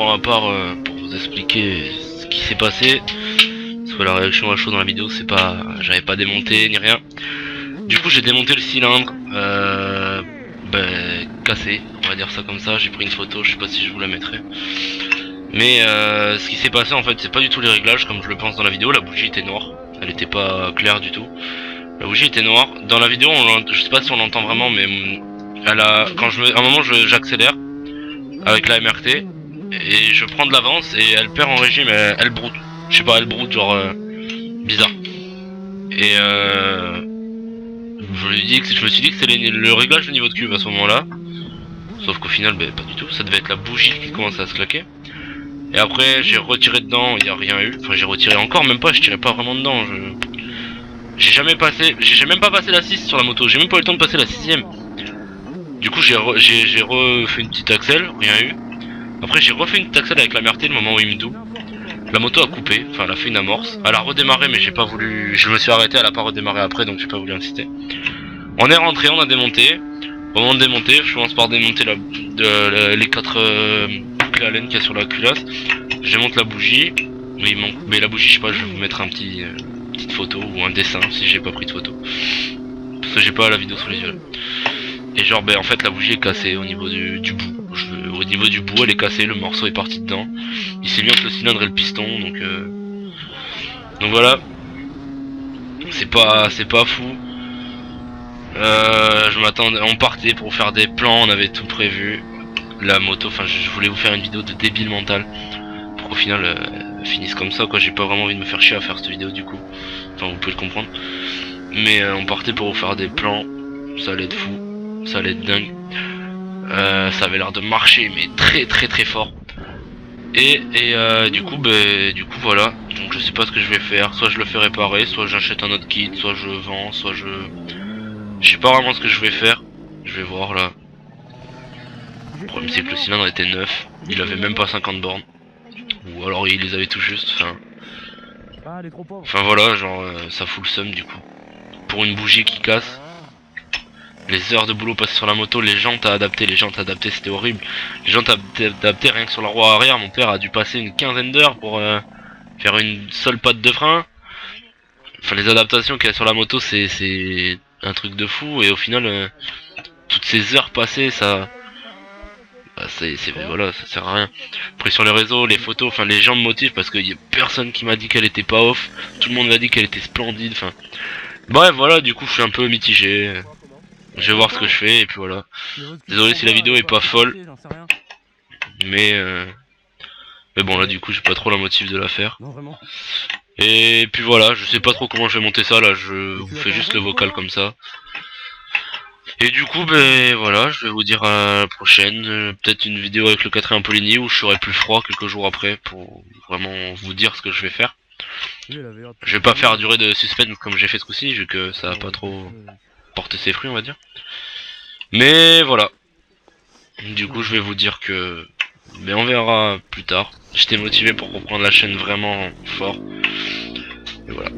temps à part pour vous expliquer ce qui s'est passé. Parce que la réaction à chaud dans la vidéo, c'est pas, j'avais pas démonté ni rien. Du coup, j'ai démonté le cylindre, cassé, on va dire ça comme ça. J'ai pris une photo, je sais pas si je vous la mettrai. Mais ce qui s'est passé en fait, c'est pas du tout les réglages comme je le pense dans la vidéo. La bougie était noire, elle était pas claire du tout. La bougie était noire. Dans la vidéo, je sais pas si on l'entend vraiment, mais elle a, à un moment, j'accélère avec la MRT et je prends de l'avance et elle perd en régime, elle broute. Je sais pas, elle broute genre bizarre. Et je me suis dit que c'était le réglage de niveau de cuve à ce moment-là. Sauf qu'au final, pas du tout. Ça devait être la bougie qui commençait à se claquer. Et après, j'ai retiré dedans, il n'y a rien eu. Enfin, j'ai retiré encore, même pas, je tirais pas vraiment dedans. J'ai même pas passé la 6 sur la moto. J'ai même pas eu le temps de passer la 6ème. Du coup, j'ai refait une petite axelle, rien eu. Après, j'ai refait une petite axelle avec la MRT le moment où il me double. La moto a coupé, enfin, elle a fait une amorce. Elle a redémarré, mais j'ai pas voulu. Je me suis arrêté, elle a pas redémarré après, donc j'ai pas voulu insister. On est rentré, on a démonté. Au moment de démonter, je commence par démonter les 4 boucles à laine qu'il y a sur la culasse. Je démonte la bougie, mais la bougie, je sais pas, je vais vous mettre petite photo ou un dessin si j'ai pas pris de photo. Parce que j'ai pas la vidéo sous les yeux. Et genre, en fait, la bougie est cassée au niveau du bout. Au niveau du bout, elle est cassée, le morceau est parti dedans. Il s'est mis entre le cylindre et le piston, donc voilà. C'est pas fou. Je m'attendais, on partait pour faire des plans, on avait tout prévu. La moto, enfin, je voulais vous faire une vidéo de débile mental pour qu'au final elle finisse comme ça, quoi. J'ai pas vraiment envie de me faire chier à faire cette vidéo du coup. Enfin, vous pouvez le comprendre. Mais on partait pour vous faire des plans. Ça allait être fou, ça allait être dingue. Ça avait l'air de marcher, mais très fort. Et du coup, voilà. Donc je sais pas ce que je vais faire. Soit je le fais réparer, soit j'achète un autre kit, soit je vends, soit je sais pas vraiment ce que je vais faire. Je vais voir là. Le problème c'est que le cylindre était neuf. Il avait même pas 50 bornes. Ou alors il les avait tout juste. Enfin voilà, genre ça fout le seum du coup. Pour une bougie qui casse. Les heures de boulot passées sur la moto, les jantes à adapter, c'était horrible. Les jantes à adapter rien que sur la roue arrière, mon père a dû passer une quinzaine d'heures pour faire une seule patte de frein. Enfin les adaptations qu'il y a sur la moto c'est un truc de fou et au final toutes ces heures passées ça voilà, ça sert à rien. Après sur les réseaux, les photos, enfin les gens me motivent parce qu'il y a personne qui m'a dit qu'elle était pas off, tout le monde m'a dit qu'elle était splendide, enfin bref voilà, du coup je suis un peu mitigé. Je vais voir ce que je fais et puis voilà. Désolé si la vidéo est pas folle, mais bon là du coup j'ai pas trop la motive de la faire. Et puis voilà, je sais pas trop comment je vais monter ça là, je vous fais juste le vocal comme ça. Et du coup voilà, je vais vous dire à la prochaine, peut-être une vidéo avec le 4ème Poligny où je serai plus froid quelques jours après pour vraiment vous dire ce que je vais faire. Je vais pas faire durer de suspense comme j'ai fait ce coup-ci vu que ça a pas trop porté ses fruits on va dire. Mais voilà. Du coup je vais vous dire que on verra plus tard. J'étais motivé pour reprendre la chaîne vraiment fort. Et voilà.